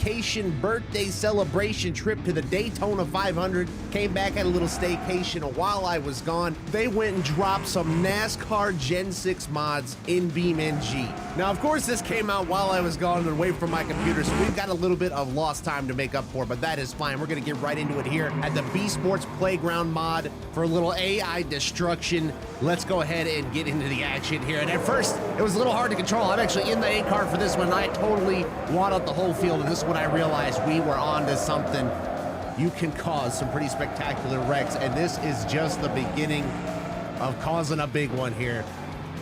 vacation birthday celebration trip to the Daytona 500. Came back, had a little staycation, and while I was gone, they went and dropped some NASCAR Gen 6 mods in BeamNG. Now, of course, this came out while I was gone and away from my computer, so we've got a little bit of lost time to make up for, but that is fine. We're gonna get right into it here at the B Sports Playground mod for a little AI destruction. Let's go ahead and get into the action here. And at first, it was a little hard to control. I'm actually in the A car for this one. I totally wad up the whole field, and this is when I realized we were on to something. You can cause some pretty spectacular wrecks, and this is just the beginning of causing a big one here.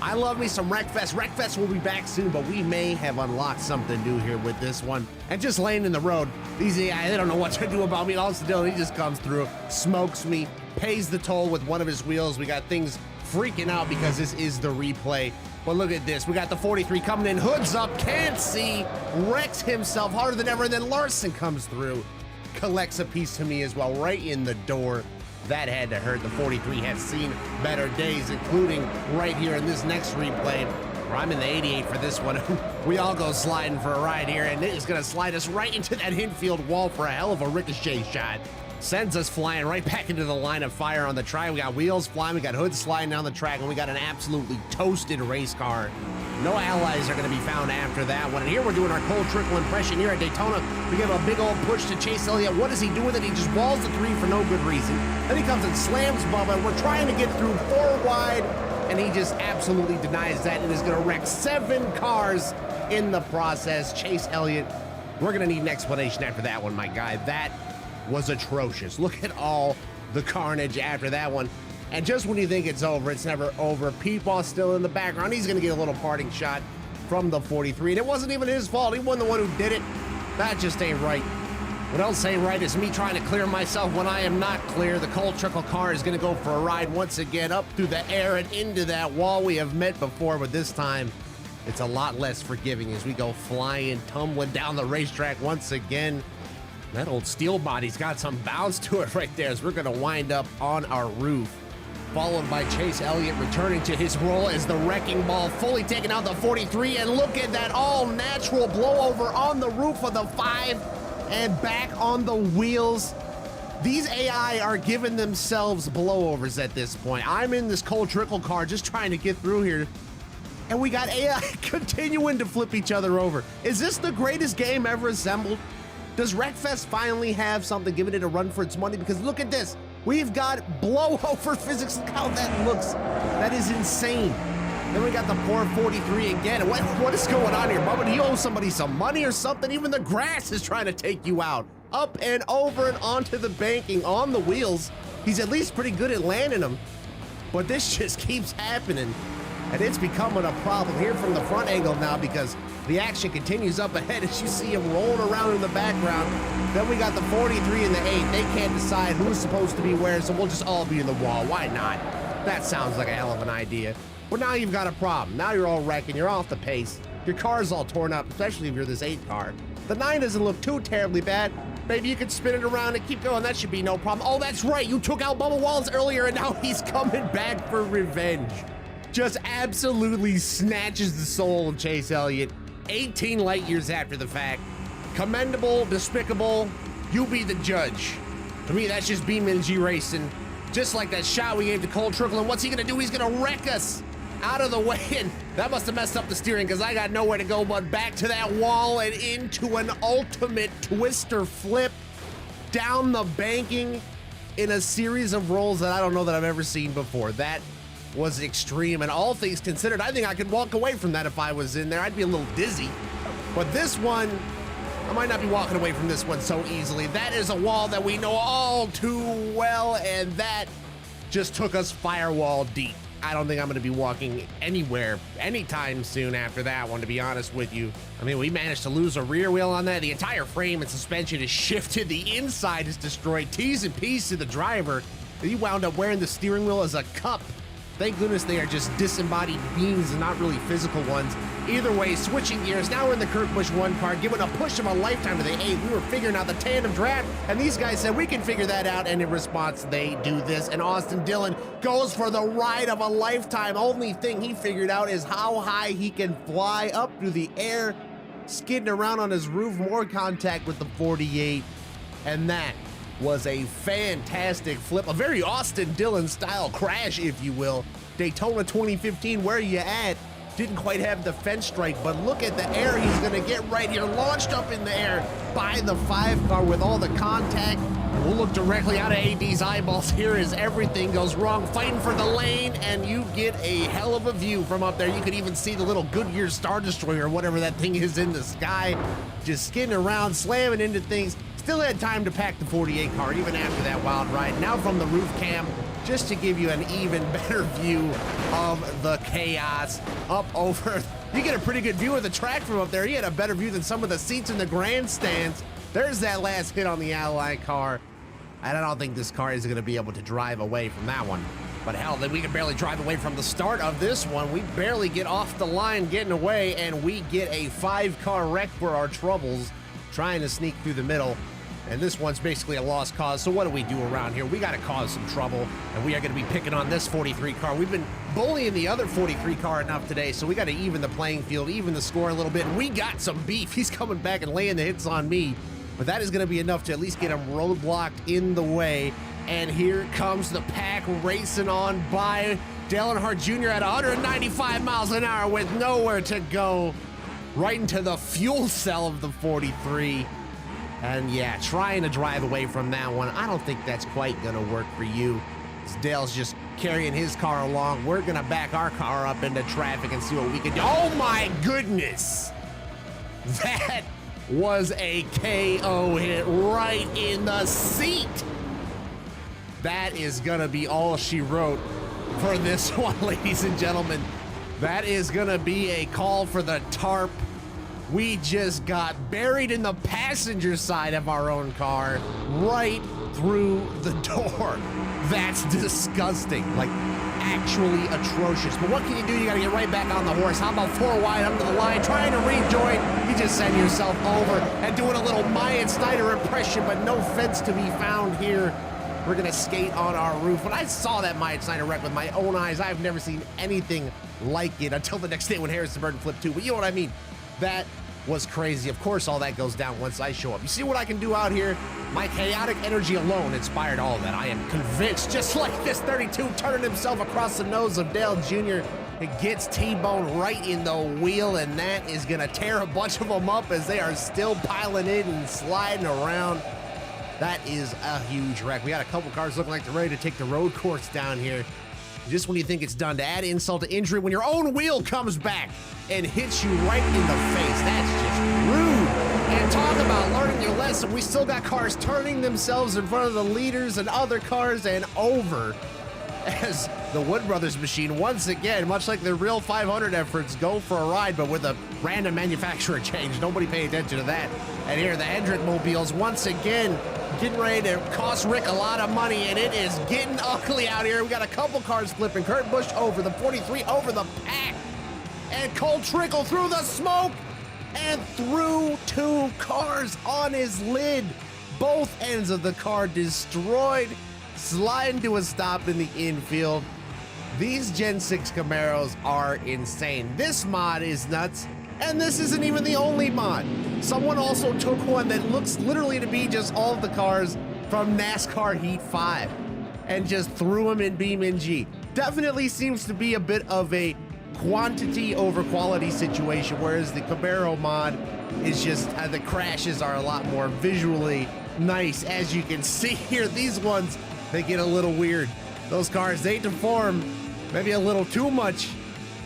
I love me some Wreckfest. Wreckfest will be back soon, but we may have unlocked something new here with this one. And just laying in the road, these AI, they don't know what to do about me. All it's doing, he just comes through, smokes me, pays the toll with one of his wheels. We got things freaking out because this is the replay. But look at this, we got the 43 coming in, hoods up, can't see, wrecks himself harder than ever, and then Larson comes through, collects a piece to me as well, right in the door. That had to hurt. The 43 has seen better days, including right here in this next replay, where I'm in the 88 for this one. We all go sliding for a ride here, and it is gonna slide us right into that infield wall for a hell of a ricochet shot. Sends us flying right back into the line of fire on the track. We got wheels flying, we got hoods sliding down the track, and we got an absolutely toasted race car. No allies are going to be found after that one. And here we're doing our cold trickle impression here at Daytona. We give a big old push to Chase Elliott. What does he do with it? He just walls the 3 for no good reason. Then he comes and slams Bubba. We're trying to get through 4 wide, and he just absolutely denies that and is going to wreck 7 cars in the process. Chase Elliott, we're going to need an explanation after that one, my guy. That was atrocious. Look at all the carnage after that one. And just when you think it's over, it's never over. Peepaw's still in the background. He's gonna get a little parting shot from the 43. And it wasn't even his fault. He wasn't the one who did it. That just ain't right. What else ain't right is me trying to clear myself when I am not clear. The cold trickle car is gonna go for a ride once again up through the air and into that wall we have met before, but this time it's a lot less forgiving as we go flying, tumbling down the racetrack once again. That old steel body's got some bounce to it right there as we're gonna wind up on our roof. Followed by Chase Elliott returning to his role as the wrecking ball, fully taking out the 43, and look at that all-natural blowover on the roof of the 5 and back on the wheels. These AI are giving themselves blowovers at this point. I'm in this cold trickle car just trying to get through here, and we got AI continuing to flip each other over. Is this the greatest game ever assembled? Does Wreckfest finally have something giving it a run for its money? Because look at this. We've got blowover physics. Look how that looks. That is insane. Then we got the poor 43 again. What is going on here, Bubba? Do you owe somebody some money or something? Even the grass is trying to take you out. Up and over and onto the banking on the wheels. He's at least pretty good at landing them. But this just keeps happening. And it's becoming a problem here from the front angle now because the action continues up ahead as you see him rolling around in the background. Then we got the 43 and the 8. They can't decide who's supposed to be where, so we'll just all be in the wall. Why not? That sounds like a hell of an idea. But now you've got a problem. Now you're all wrecking. You're off the pace. Your car's all torn up, especially if you're this 8 car. The 9 doesn't look too terribly bad. Maybe you could spin it around and keep going. That should be no problem. Oh, that's right. You took out Bubba Wallace earlier, and now he's coming back for revenge. Just absolutely snatches the soul of Chase Elliott. 18 light years after the fact. Commendable, despicable, you be the judge. To me, that's just BeamNG racing. Just like that shot we gave to Cold Trickle, and what's he gonna do? He's gonna wreck us out of the way, and that must have messed up the steering because I got nowhere to go but back to that wall and into an ultimate twister flip down the banking in a series of rolls that I don't know that I've ever seen before. That was extreme, and all things considered, I think I could walk away from that if I was in there. I'd be a little dizzy. But this one, I might not be walking away from this one so easily. That is a wall that we know all too well, and that just took us firewall deep. I don't think I'm gonna be walking anywhere anytime soon after that one, to be honest with you. I mean, we managed to lose a rear wheel on that. The entire frame and suspension is shifted. The inside is destroyed. T's and P's to the driver. He wound up wearing the steering wheel as a cup. Thank goodness they are just disembodied beings and not really physical ones. Either way, switching gears, now we're in the Kurt Busch 1 car, giving a push of a lifetime to the 8. We were figuring out the tandem draft, and these guys said we can figure that out, and in response, they do this. And Austin Dillon goes for the ride of a lifetime. Only thing he figured out is how high he can fly up through the air. skidding around on his roof, more contact with the 48, and that was a fantastic flip, a very Austin Dillon style crash, if you will. Daytona 2015, where you at? Didn't quite have the fence strike, but look at the air he's gonna get right here, launched up in the air by the 5 car with all the contact. We'll look directly out of AD's eyeballs here as everything goes wrong, fighting for the lane, and you get a hell of a view from up there. You could even see the little Goodyear Star Destroyer, or whatever that thing is in the sky, just skidding around, slamming into things. Still had time to pack the 48 car even after that wild ride. Now from the roof cam, just to give you an even better view of the chaos up over. You get a pretty good view of the track from up there. You had a better view than some of the seats in the grandstands. There's that last hit on the Ally car. And I don't think this car is gonna be able to drive away from that one. But hell, then we can barely drive away from the start of this one. We barely get off the line getting away, and we get a 5-car wreck for our troubles, trying to sneak through the middle. And this one's basically a lost cause. So what do we do around here? We got to cause some trouble, and we are going to be picking on this 43 car. We've been bullying the other 43 car enough today, so we got to even the playing field, even the score a little bit. And we got some beef. He's coming back and laying the hits on me, but that is going to be enough to at least get him roadblocked in the way. And here comes the pack racing on by. Dale Earnhardt Jr. at 195 miles an hour with nowhere to go, right into the fuel cell of the 43. And yeah, trying to drive away from that one, I don't think that's quite gonna work for you. Dale's just carrying his car along. We're gonna back our car up into traffic and see what we can do. Oh my goodness! That was a KO hit right in the seat. That is gonna be all she wrote for this one, ladies and gentlemen. That is gonna be a call for the tarp. We just got buried in the passenger side of our own car, right through the door. That's disgusting, like actually atrocious. But what can you do? You gotta get right back on the horse. How about 4 wide under the line, trying to rejoin? You just send yourself over and doing a little Maya Snyder impression, but no fence to be found here. We're gonna skate on our roof. When I saw that Maya Snyder wreck with my own eyes, I've never seen anything like it until the next day when Harrison Burton flipped too. But you know what I mean? That was crazy. Of course, all that goes down once I show up. You see what I can do out here? My chaotic energy alone inspired all of that. I am convinced, just like this 32 turning himself across the nose of Dale Jr. It gets T-boned right in the wheel, and that is gonna tear a bunch of them up as they are still piling in and sliding around. That is a huge wreck. We got a couple cars looking like they're ready to take the road course down here. Just when you think it's done, to add insult to injury, when your own wheel comes back and hits you right in the face, that's just rude. And talk about learning your lesson. We still got cars turning themselves in front of the leaders and other cars and over as the Wood Brothers machine, once again, much like the real 500 efforts, go for a ride, but with a random manufacturer change. Nobody pay attention to that. And here, the Hendrick mobiles, once again, getting ready to cost Rick a lot of money, and it is getting ugly out here. We got a couple cars flipping. Kurt Busch over the 43, over the pack, and Cole Trickle through the smoke and through 2 cars on his lid. Both ends of the car destroyed, sliding to a stop in the infield. These Gen 6 Camaros are insane. This mod is nuts. And this isn't even the only mod. Someone also took one that looks literally to be just all of the cars from NASCAR Heat 5 and just threw them in BeamNG. Definitely seems to be a bit of a quantity over quality situation, whereas the Camaro mod is just, the crashes are a lot more visually nice. As you can see here, these ones, they get a little weird. Those cars, they deform maybe a little too much,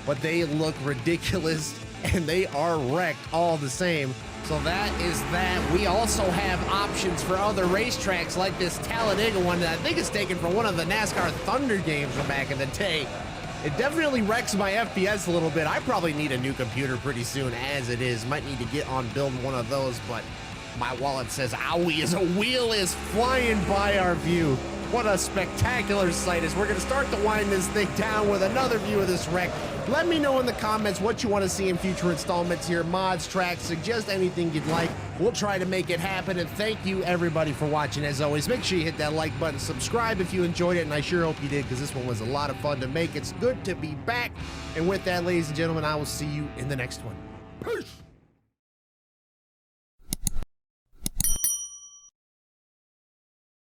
but they look ridiculous. And they are wrecked all the same. So that is that. We also have options for other racetracks like this Talladega one that I think is taken from one of the NASCAR Thunder games from back in the day. It definitely wrecks my FPS a little bit. I probably need a new computer pretty soon as it is. Might need to get on building one of those, but my wallet says owie as a wheel is flying by our view. What a spectacular sight as we're gonna start to wind this thing down with another view of this wreck. Let me know in the comments what you want to see in future installments here, mods, tracks, suggest anything you'd like. We'll try to make it happen, and thank you everybody for watching. As always, make sure you hit that like button, subscribe if you enjoyed it, and I sure hope you did, because this one was a lot of fun to make. It's good to be back, and with that, ladies and gentlemen, I will see you in the next one. Peace!